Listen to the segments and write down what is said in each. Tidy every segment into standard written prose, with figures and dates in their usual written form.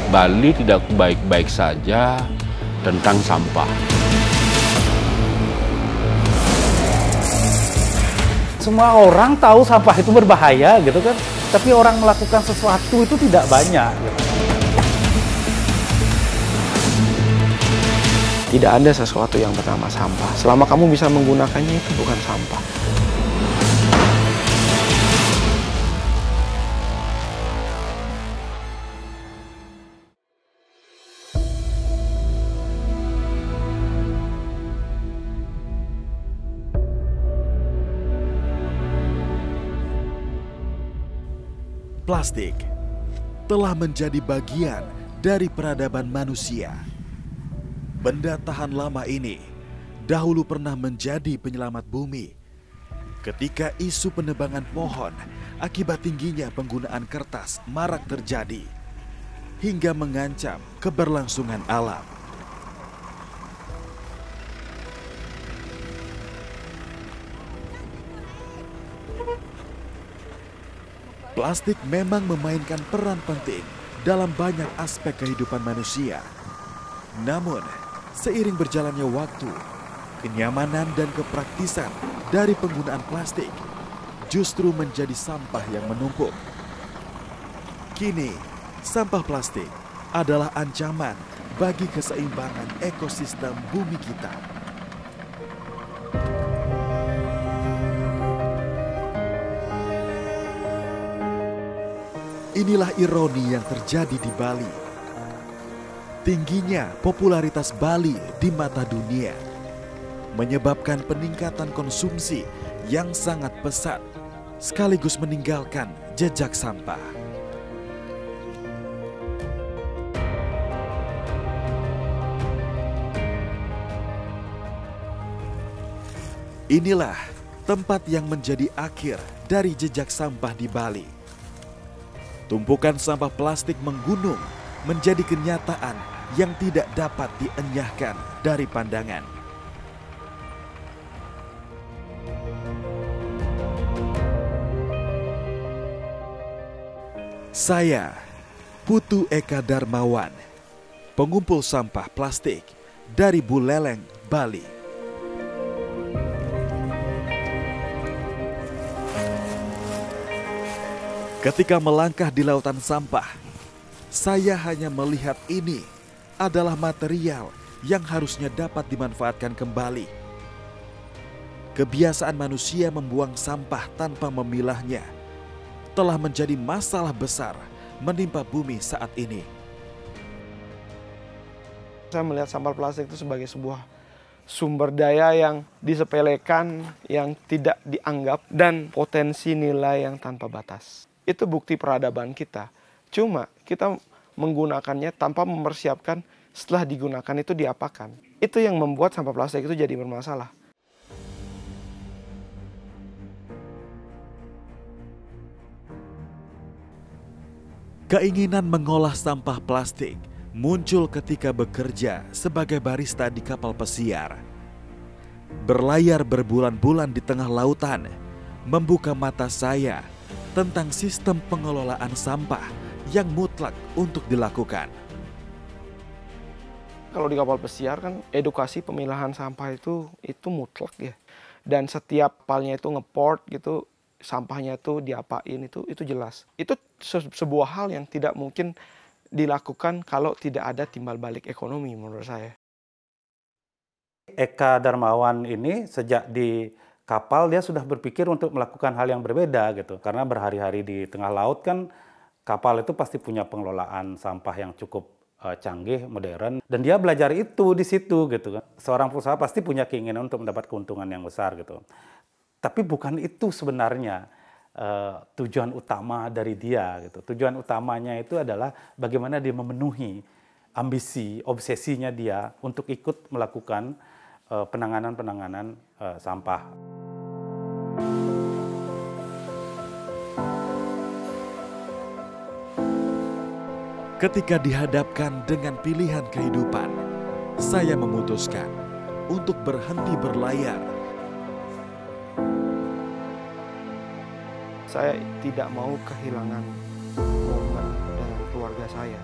Bali tidak baik-baik saja tentang sampah. Semua orang tahu sampah itu berbahaya gitu kan, tapi orang melakukan sesuatu itu tidak banyak. Gitu. Tidak ada sesuatu yang bernama sampah. Selama kamu bisa menggunakannya, itu bukan sampah. Plastik telah menjadi bagian dari peradaban manusia. Benda tahan lama ini dahulu pernah menjadi penyelamat bumi. Ketika isu penebangan pohon akibat tingginya penggunaan kertas marak terjadi, hingga mengancam keberlangsungan alam. Plastik memang memainkan peran penting dalam banyak aspek kehidupan manusia. Namun, seiring berjalannya waktu, kenyamanan dan kepraktisan dari penggunaan plastik justru menjadi sampah yang menumpuk. Kini, sampah plastik adalah ancaman bagi keseimbangan ekosistem bumi kita. Inilah ironi yang terjadi di Bali. Tingginya popularitas Bali di mata dunia menyebabkan peningkatan konsumsi yang sangat pesat, sekaligus meninggalkan jejak sampah. Inilah tempat yang menjadi akhir dari jejak sampah di Bali. Tumpukan sampah plastik menggunung menjadi kenyataan yang tidak dapat dienyahkan dari pandangan. Saya, Putu Eka Darmawan, pengumpul sampah plastik dari Buleleng, Bali. Ketika melangkah di lautan sampah, saya hanya melihat ini adalah material yang harusnya dapat dimanfaatkan kembali. Kebiasaan manusia membuang sampah tanpa memilahnya telah menjadi masalah besar menimpa bumi saat ini. Saya melihat sampah plastik itu sebagai sebuah sumber daya yang disepelekan, yang tidak dianggap, dan potensi nilai yang tanpa batas. Itu bukti peradaban kita. Cuma kita menggunakannya tanpa mempersiapkan setelah digunakan itu diapakan. Itu yang membuat sampah plastik itu jadi bermasalah. Keinginan mengolah sampah plastik muncul ketika bekerja sebagai barista di kapal pesiar. Berlayar berbulan-bulan di tengah lautan membuka mata saya tentang sistem pengelolaan sampah yang mutlak untuk dilakukan. Kalau di kapal pesiar kan edukasi pemilahan sampah itu mutlak ya. Dan setiap kapalnya itu ngeport gitu, sampahnya itu diapain itu jelas. Itu sebuah hal yang tidak mungkin dilakukan kalau tidak ada timbal balik ekonomi menurut saya. Eka Darmawan ini sejak di kapal dia sudah berpikir untuk melakukan hal yang berbeda gitu. Karena berhari-hari di tengah laut kan kapal itu pasti punya pengelolaan sampah yang cukup canggih, modern. Dan dia belajar itu di situ gitu kan. Seorang pengusaha pasti punya keinginan untuk mendapat keuntungan yang besar gitu. Tapi bukan itu sebenarnya tujuan utama dari dia gitu. Tujuan utamanya itu adalah bagaimana dia memenuhi ambisi, obsesinya dia untuk ikut melakukan penanganan sampah. Ketika dihadapkan dengan pilihan kehidupan, saya memutuskan untuk berhenti berlayar. Saya tidak mau kehilangan momen dengan keluarga saya.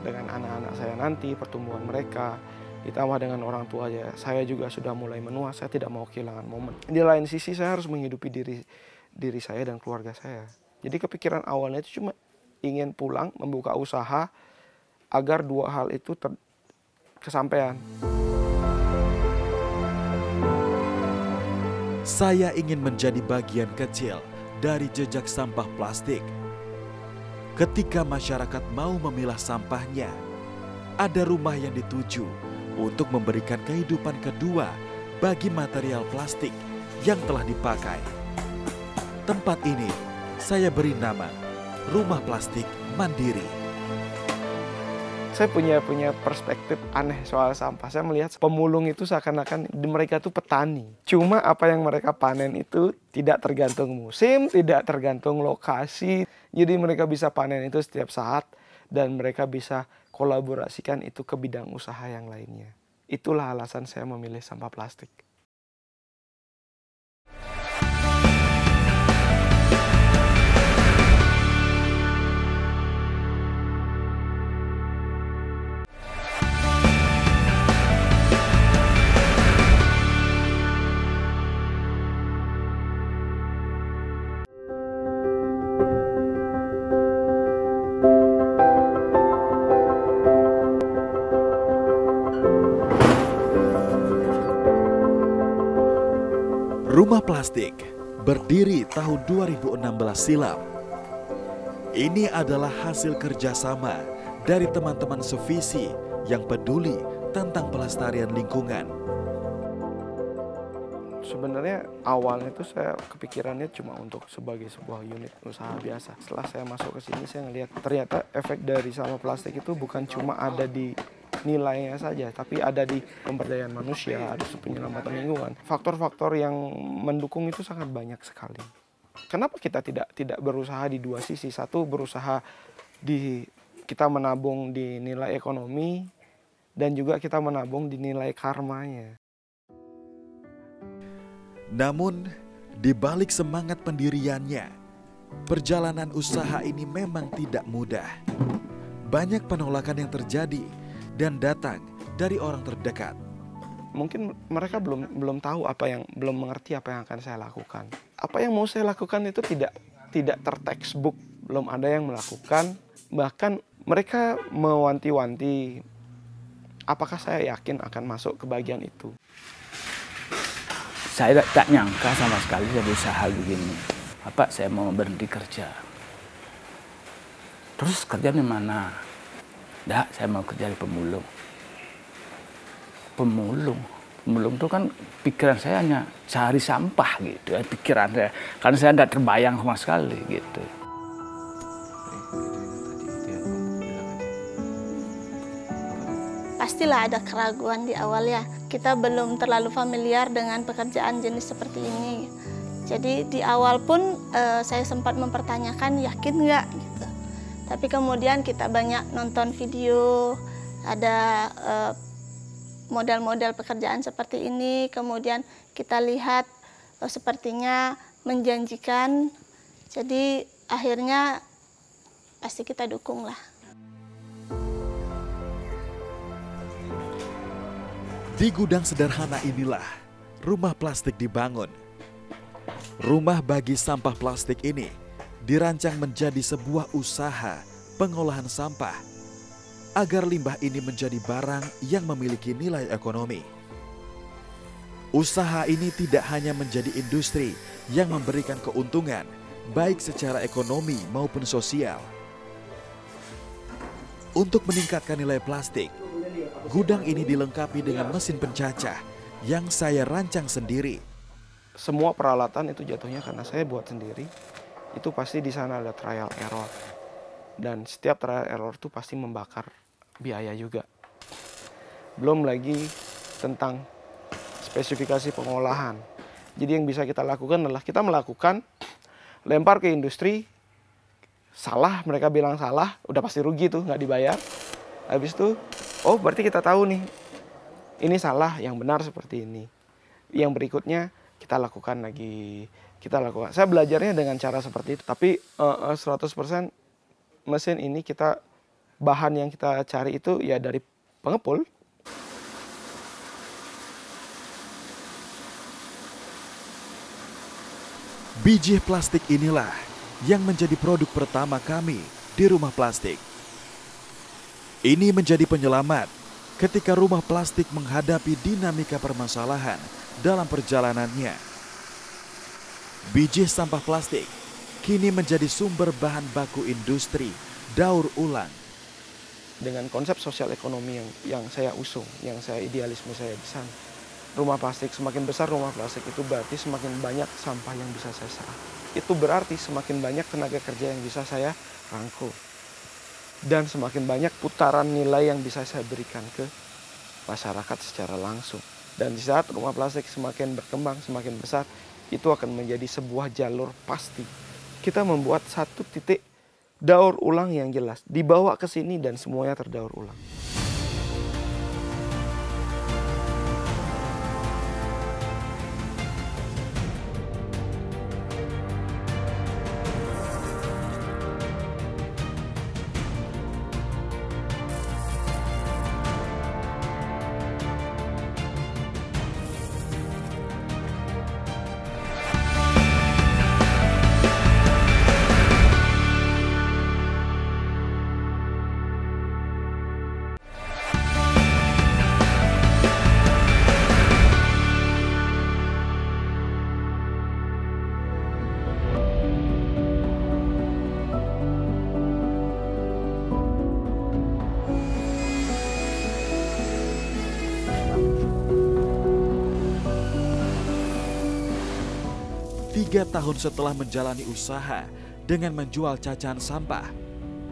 dengan anak-anak saya nanti, pertumbuhan mereka, ditambah dengan orang tua aja, saya juga sudah mulai menua, saya tidak mau kehilangan momen. Di lain sisi saya harus menghidupi diri saya dan keluarga saya. Jadi kepikiran awalnya itu cuma ingin pulang, membuka usaha, agar dua hal itu kesampaian. Saya ingin menjadi bagian kecil dari jejak sampah plastik. Ketika masyarakat mau memilah sampahnya, ada rumah yang dituju untuk memberikan kehidupan kedua bagi material plastik yang telah dipakai. Tempat ini saya beri nama Rumah Plastik Mandiri. Saya punya perspektif aneh soal sampah. Saya melihat pemulung itu seakan-akan mereka itu petani. Cuma apa yang mereka panen itu tidak tergantung musim, tidak tergantung lokasi. Jadi mereka bisa panen itu setiap saat dan mereka bisa kolaborasikan itu ke bidang usaha yang lainnya. Itulah alasan saya memilih sampah plastik. Rumah Plastik berdiri tahun 2016 silam. Ini adalah hasil kerjasama dari teman-teman sevisi yang peduli tentang pelestarian lingkungan. Sebenarnya awalnya itu saya kepikirannya cuma untuk sebagai sebuah unit usaha biasa. Setelah saya masuk ke sini saya ngelihat ternyata efek dari sampah plastik itu bukan cuma ada di nilainya saja, tapi ada di pemberdayaan manusia, ada penyelamatan lingkungan. Faktor-faktor yang mendukung itu sangat banyak sekali. Kenapa kita tidak berusaha di dua sisi? Satu, berusaha kita menabung di nilai ekonomi dan juga kita menabung di nilai karmanya. Namun, di balik semangat pendiriannya, perjalanan usaha ini memang tidak mudah. Banyak penolakan yang terjadi dan datang dari orang terdekat. Mungkin mereka belum tahu belum mengerti apa yang akan saya lakukan. Apa yang mau saya lakukan itu tidak tertextbook, belum ada yang melakukan. Bahkan mereka mewanti-wanti apakah saya yakin akan masuk ke bagian itu. Saya tak nyangka sama sekali saya berusaha begini. Saya mau berhenti kerja. Terus kerja di mana? Saya mau kerja di pemulung. Pemulung itu kan pikiran saya hanya cari sampah gitu ya, pikiran saya. Karena saya tidak terbayang sama sekali gitu. Pastilah ada keraguan di awal ya. Kita belum terlalu familiar dengan pekerjaan jenis seperti ini. Jadi di awal pun saya sempat mempertanyakan yakin nggak gitu. Tapi kemudian kita banyak nonton video, ada model-model pekerjaan seperti ini. Kemudian kita lihat sepertinya menjanjikan. Jadi akhirnya pasti kita dukung lah. Di gudang sederhana inilah rumah plastik dibangun. Rumah bagi sampah plastik ini dirancang menjadi sebuah usaha pengolahan sampah agar limbah ini menjadi barang yang memiliki nilai ekonomi. Usaha ini tidak hanya menjadi industri yang memberikan keuntungan baik secara ekonomi maupun sosial. Untuk meningkatkan nilai plastik, gudang ini dilengkapi dengan mesin pencacah yang saya rancang sendiri. Semua peralatan itu jatuhnya karena saya buat sendiri. Itu pasti di sana ada trial error. Dan setiap trial error itu pasti membakar biaya juga. Belum lagi tentang spesifikasi pengolahan. Jadi yang bisa kita lakukan adalah kita melakukan, lempar ke industri, salah, mereka bilang salah, udah pasti rugi tuh, nggak dibayar. Habis itu, oh berarti kita tahu nih, ini salah, yang benar seperti ini. Yang berikutnya kita lakukan lagi. Saya belajarnya dengan cara seperti itu. Tapi 100% mesin ini kita bahan yang kita cari itu ya dari pengepul. Biji plastik inilah yang menjadi produk pertama kami di Rumah Plastik. Ini menjadi penyelamat ketika Rumah Plastik menghadapi dinamika permasalahan dalam perjalanannya. Biji sampah plastik kini menjadi sumber bahan baku industri daur ulang. Dengan konsep sosial ekonomi yang saya usung, yang saya idealisme saya di sana. Rumah plastik, semakin besar rumah plastik itu berarti semakin banyak sampah yang bisa saya serap. Itu berarti semakin banyak tenaga kerja yang bisa saya rangkul. Dan semakin banyak putaran nilai yang bisa saya berikan ke masyarakat secara langsung. Dan di saat rumah plastik semakin berkembang, semakin besar, itu akan menjadi sebuah jalur pasti. Kita membuat satu titik daur ulang yang jelas, dibawa ke sini dan semuanya terdaur ulang. Tiga tahun setelah menjalani usaha dengan menjual cacahan sampah,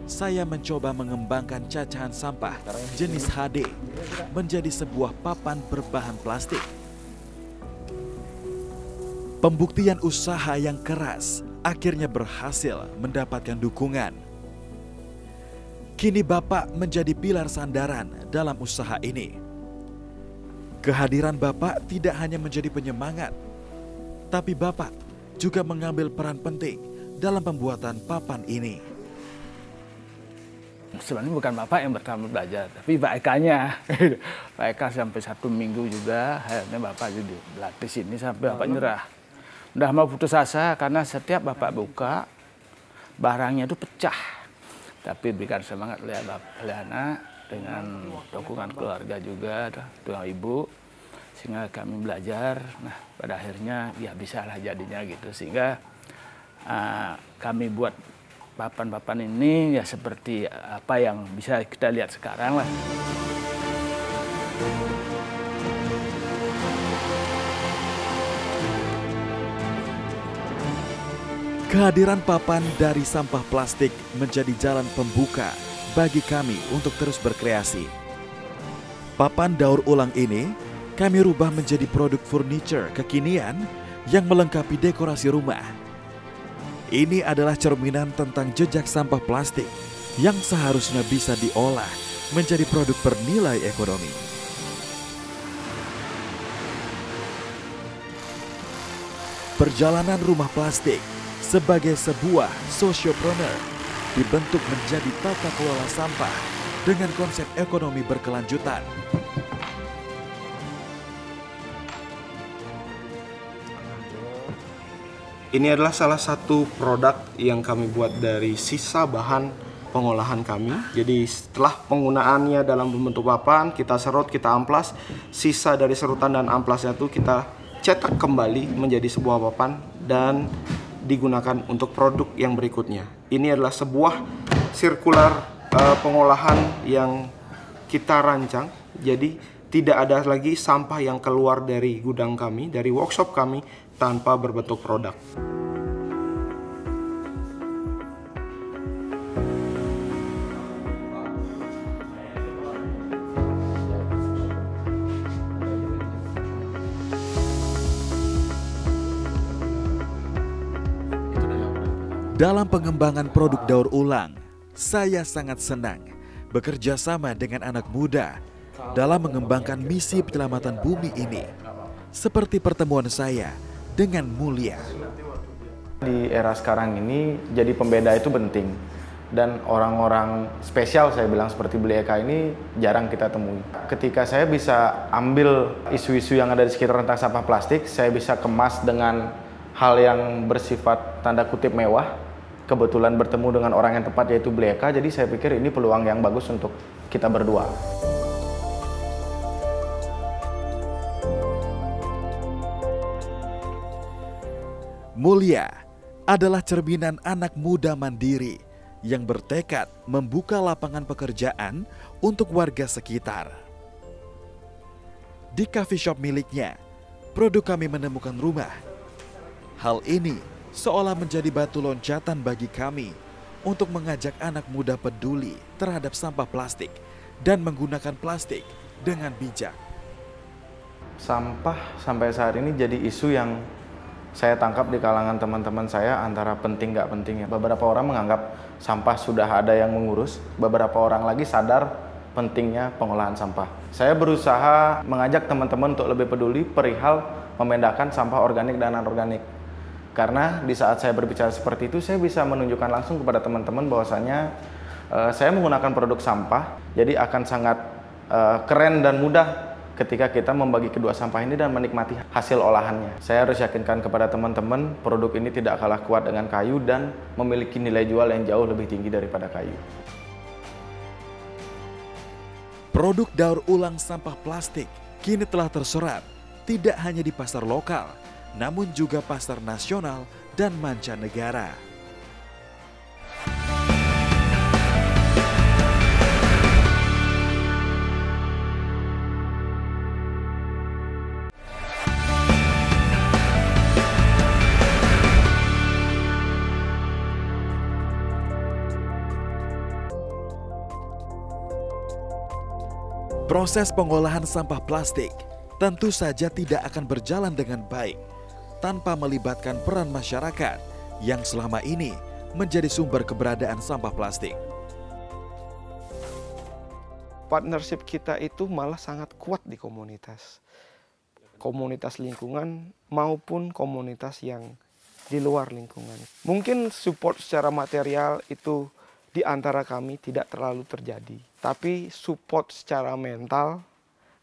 saya mencoba mengembangkan cacahan sampah jenis HD menjadi sebuah papan berbahan plastik. Pembuktian usaha yang keras akhirnya berhasil mendapatkan dukungan. Kini Bapak menjadi pilar sandaran dalam usaha ini. Kehadiran Bapak tidak hanya menjadi penyemangat, tapi Bapak juga mengambil peran penting dalam pembuatan papan ini. Sebenarnya bukan Bapak yang pertama belajar, tapi Pak Eka-nya. Pak Eka sampai 1 minggu juga, akhirnya Bapak jadi berlatih sini sampai Bapak nyerah. Udah mau putus asa karena setiap Bapak buka, barangnya itu pecah. Tapi berikan semangat oleh anak dengan dukungan keluarga juga, doa ibu. Sehingga kami belajar, nah pada akhirnya ya bisa lah jadinya gitu. Sehingga kami buat papan-papan ini ya seperti apa yang bisa kita lihat sekarang lah. Kehadiran papan dari sampah plastik menjadi jalan pembuka bagi kami untuk terus berkreasi. Papan daur ulang ini kami rubah menjadi produk furniture kekinian yang melengkapi dekorasi rumah. Ini adalah cerminan tentang jejak sampah plastik yang seharusnya bisa diolah menjadi produk bernilai ekonomi. Perjalanan Rumah Plastik sebagai sebuah sociopreneur dibentuk menjadi tata kelola sampah dengan konsep ekonomi berkelanjutan. Ini adalah salah satu produk yang kami buat dari sisa bahan pengolahan kami. Jadi setelah penggunaannya dalam bentuk papan, kita serut, kita amplas, sisa dari serutan dan amplasnya itu kita cetak kembali menjadi sebuah papan dan digunakan untuk produk yang berikutnya. Ini adalah sebuah sirkular pengolahan yang kita rancang. Jadi tidak ada lagi sampah yang keluar dari gudang kami, dari workshop kami tanpa berbentuk produk. Dalam pengembangan produk daur ulang, saya sangat senang bekerja sama dengan anak muda dalam mengembangkan misi penyelamatan bumi ini. Seperti pertemuan saya dengan Mulia. Di era sekarang ini jadi pembeda itu penting. Dan orang-orang spesial saya bilang seperti Beli Eka ini jarang kita temui. Ketika saya bisa ambil isu-isu yang ada di sekitar tentang sampah plastik, saya bisa kemas dengan hal yang bersifat tanda kutip mewah. Kebetulan bertemu dengan orang yang tepat yaitu Beli Eka, jadi saya pikir ini peluang yang bagus untuk kita berdua. Mulia adalah cerminan anak muda mandiri yang bertekad membuka lapangan pekerjaan untuk warga sekitar. Di coffee shop miliknya, produk kami menemukan rumah. Hal ini seolah menjadi batu loncatan bagi kami untuk mengajak anak muda peduli terhadap sampah plastik dan menggunakan plastik dengan bijak. Sampah sampai saat ini jadi isu yang saya tangkap di kalangan teman-teman saya antara penting nggak penting ya. Beberapa orang menganggap sampah sudah ada yang mengurus, beberapa orang lagi sadar pentingnya pengolahan sampah. Saya berusaha mengajak teman-teman untuk lebih peduli perihal membedakan sampah organik dan anorganik. Karena di saat saya berbicara seperti itu, saya bisa menunjukkan langsung kepada teman-teman bahwasanya saya menggunakan produk sampah, jadi akan sangat keren dan mudah ketika kita membagi kedua sampah ini dan menikmati hasil olahannya. Saya harus yakinkan kepada teman-teman, produk ini tidak kalah kuat dengan kayu dan memiliki nilai jual yang jauh lebih tinggi daripada kayu. Produk daur ulang sampah plastik kini telah terserap tidak hanya di pasar lokal, namun juga pasar nasional dan mancanegara. Proses pengolahan sampah plastik tentu saja tidak akan berjalan dengan baik tanpa melibatkan peran masyarakat yang selama ini menjadi sumber keberadaan sampah plastik. Partnership kita itu malah sangat kuat di komunitas. Komunitas lingkungan maupun komunitas yang di luar lingkungan. Mungkin support secara material itu di antara kami tidak terlalu terjadi. Tapi support secara mental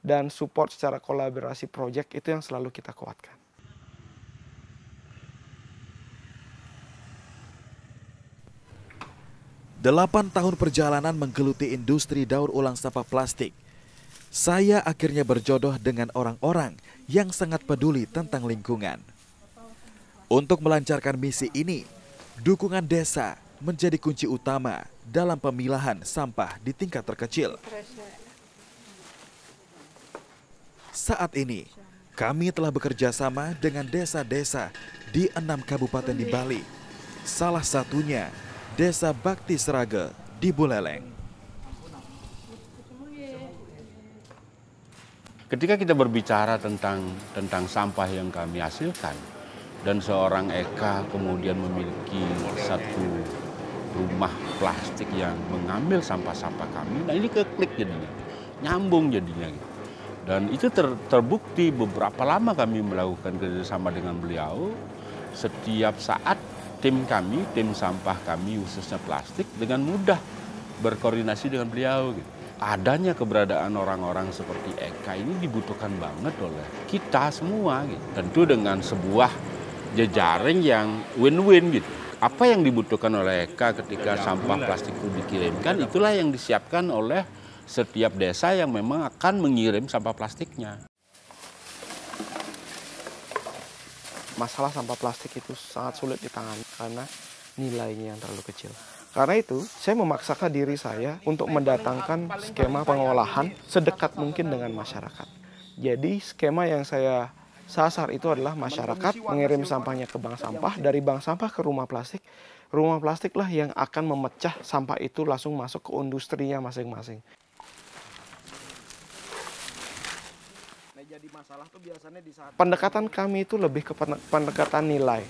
dan support secara kolaborasi proyek itu yang selalu kita kuatkan. Delapan tahun perjalanan menggeluti industri daur ulang sampah plastik, saya akhirnya berjodoh dengan orang-orang yang sangat peduli tentang lingkungan. Untuk melancarkan misi ini, dukungan desa menjadi kunci utama dalam pemilahan sampah di tingkat terkecil. Saat ini, kami telah bekerja sama dengan desa-desa di 6 kabupaten di Bali. Salah satunya, Desa Bakti Srage di Buleleng. Ketika kita berbicara tentang sampah yang kami hasilkan, dan seorang Eka kemudian memiliki satu rumah plastik yang mengambil sampah-sampah kami, nah ini keklik jadinya, nyambung jadinya. Dan itu terbukti beberapa lama kami melakukan kerjasama dengan beliau. Setiap saat tim kami, tim sampah kami khususnya plastik dengan mudah berkoordinasi dengan beliau. Gitu. Adanya keberadaan orang-orang seperti Eka ini dibutuhkan banget oleh kita semua. Gitu. Tentu dengan sebuah jejaring yang win-win gitu. Apa yang dibutuhkan oleh Eka ketika sampah plastik itu dikirimkan, itulah yang disiapkan oleh setiap desa yang memang akan mengirim sampah plastiknya. Masalah sampah plastik itu sangat sulit ditangani karena nilainya yang terlalu kecil. Karena itu, saya memaksakan diri saya untuk mendatangkan skema pengolahan sedekat mungkin dengan masyarakat. Jadi skema yang saya sasar itu adalah masyarakat mengirim sampahnya ke bank sampah, dari bank sampah ke rumah plastik. Rumah plastiklah yang akan memecah sampah itu langsung masuk ke industrinya masing-masing. Pendekatan kami itu lebih ke pendekatan nilai.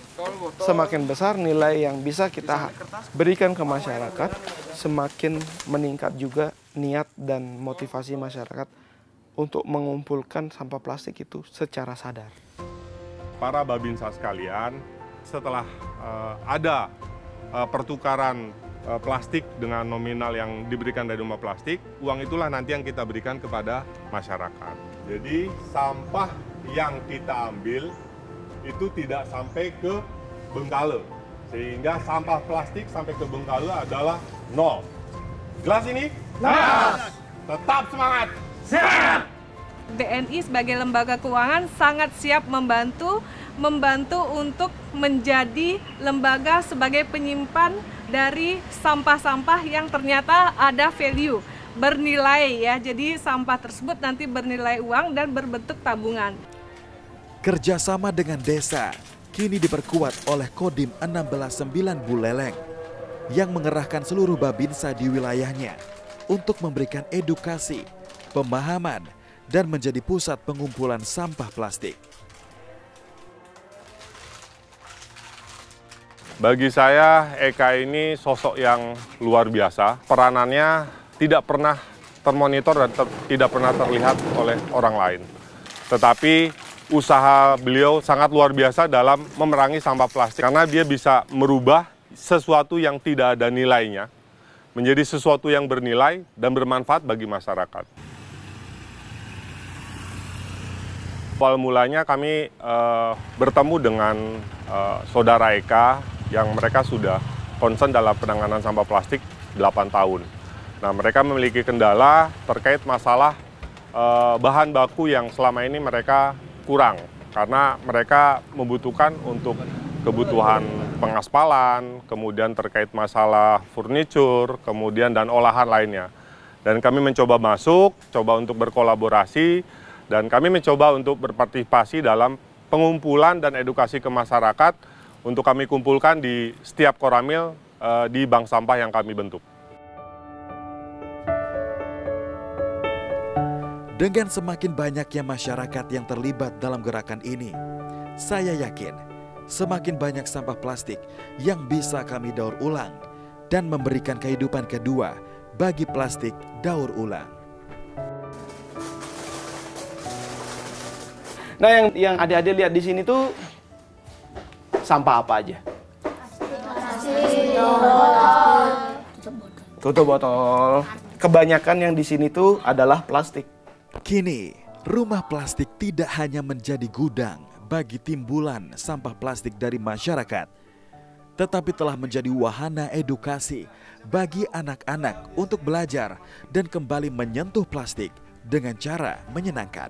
Semakin besar nilai yang bisa kita berikan ke masyarakat, semakin meningkat juga niat dan motivasi masyarakat untuk mengumpulkan sampah plastik itu secara sadar. Para babinsa sekalian, setelah ada pertukaran plastik dengan nominal yang diberikan dari rumah plastik, uang itulah nanti yang kita berikan kepada masyarakat. Jadi sampah yang kita ambil itu tidak sampai ke Bengkale, sehingga sampah plastik sampai ke Bengkale adalah 0. Jelas ini? Jelas. Tetap semangat. Siap. BNI sebagai lembaga keuangan sangat siap membantu untuk menjadi lembaga sebagai penyimpan dari sampah-sampah yang ternyata ada value, bernilai ya. Jadi sampah tersebut nanti bernilai uang dan berbentuk tabungan. Kerjasama dengan desa kini diperkuat oleh Kodim 1609 Buleleng yang mengerahkan seluruh babinsa di wilayahnya untuk memberikan edukasi, pemahaman, dan menjadi pusat pengumpulan sampah plastik. Bagi saya, Eka ini sosok yang luar biasa. Peranannya tidak pernah termonitor dan tidak pernah terlihat oleh orang lain. Tetapi usaha beliau sangat luar biasa dalam memerangi sampah plastik. Karena dia bisa merubah sesuatu yang tidak ada nilainya menjadi sesuatu yang bernilai dan bermanfaat bagi masyarakat. Awal mulanya kami bertemu dengan saudara Eka yang mereka sudah concern dalam penanganan sampah plastik 8 tahun. Nah, mereka memiliki kendala terkait masalah bahan baku yang selama ini mereka kurang karena mereka membutuhkan untuk kebutuhan pengaspalan, kemudian terkait masalah furniture, kemudian dan olahan lainnya. Dan kami mencoba masuk, coba untuk berkolaborasi, dan kami mencoba untuk berpartisipasi dalam pengumpulan dan edukasi ke masyarakat untuk kami kumpulkan di setiap koramil di bank sampah yang kami bentuk. Dengan semakin banyaknya masyarakat yang terlibat dalam gerakan ini, saya yakin semakin banyak sampah plastik yang bisa kami daur ulang dan memberikan kehidupan kedua bagi plastik daur ulang. Nah, yang adik-adik lihat di sini tuh sampah apa aja? Tutup botol. Kebanyakan yang di sini tuh adalah plastik. Kini, rumah plastik tidak hanya menjadi gudang bagi timbulan sampah plastik dari masyarakat, tetapi telah menjadi wahana edukasi bagi anak-anak untuk belajar dan kembali menyentuh plastik dengan cara menyenangkan.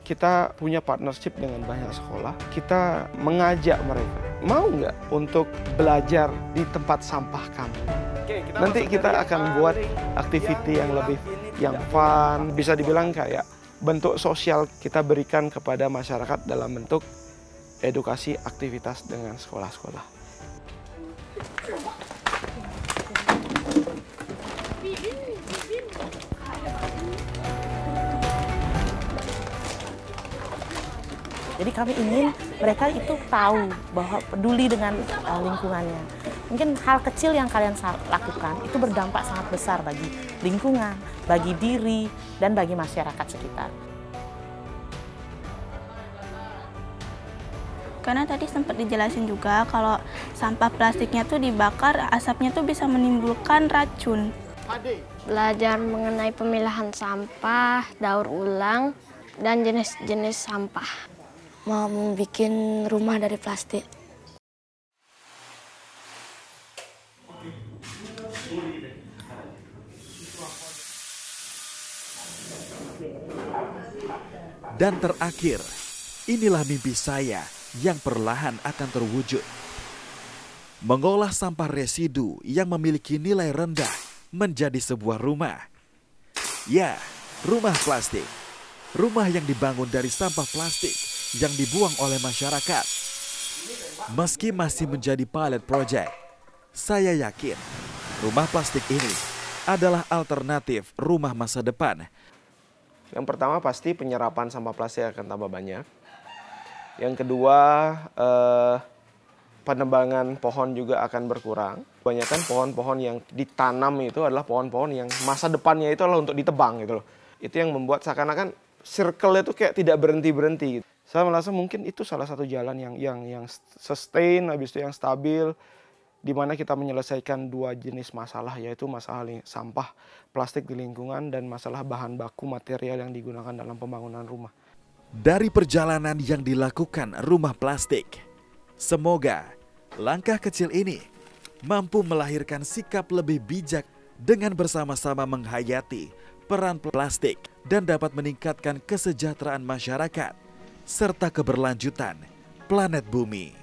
Kita punya partnership dengan banyak sekolah, kita mengajak mereka, mau nggak untuk belajar di tempat sampah kami? Nanti kita akan buat aktiviti yang lebih yang fun, bisa dibilang kayak bentuk sosial kita berikan kepada masyarakat dalam bentuk edukasi aktivitas dengan sekolah-sekolah. Jadi kami ingin mereka itu tahu bahwa peduli dengan lingkungannya. Mungkin hal kecil yang kalian lakukan itu berdampak sangat besar bagi lingkungan, bagi diri, dan bagi masyarakat sekitar. Karena tadi sempat dijelasin juga kalau sampah plastiknya tuh dibakar, asapnya tuh bisa menimbulkan racun. Belajar mengenai pemilahan sampah, daur ulang, dan jenis-jenis sampah. Mau bikin rumah dari plastik. Dan terakhir, inilah mimpi saya yang perlahan akan terwujud. Mengolah sampah residu yang memiliki nilai rendah menjadi sebuah rumah. Ya, rumah plastik. Rumah yang dibangun dari sampah plastik yang dibuang oleh masyarakat. Meski masih menjadi pilot project, saya yakin rumah plastik ini adalah alternatif rumah masa depan. Yang pertama pasti penyerapan sampah plastik akan tambah banyak. Yang kedua, penebangan pohon juga akan berkurang. Kebanyakan pohon-pohon yang ditanam itu adalah pohon-pohon yang masa depannya itu adalah untuk ditebang gitu loh. Itu yang membuat seakan-akan circle itu kayak tidak berhenti-berhenti. Saya merasa mungkin itu salah satu jalan yang sustain, habis itu yang stabil, di mana kita menyelesaikan dua jenis masalah, yaitu masalah sampah plastik di lingkungan dan masalah bahan baku material yang digunakan dalam pembangunan rumah. Dari perjalanan yang dilakukan Rumah Plastik, semoga langkah kecil ini mampu melahirkan sikap lebih bijak dengan bersama-sama menghayati peran plastik dan dapat meningkatkan kesejahteraan masyarakat serta keberlanjutan planet bumi.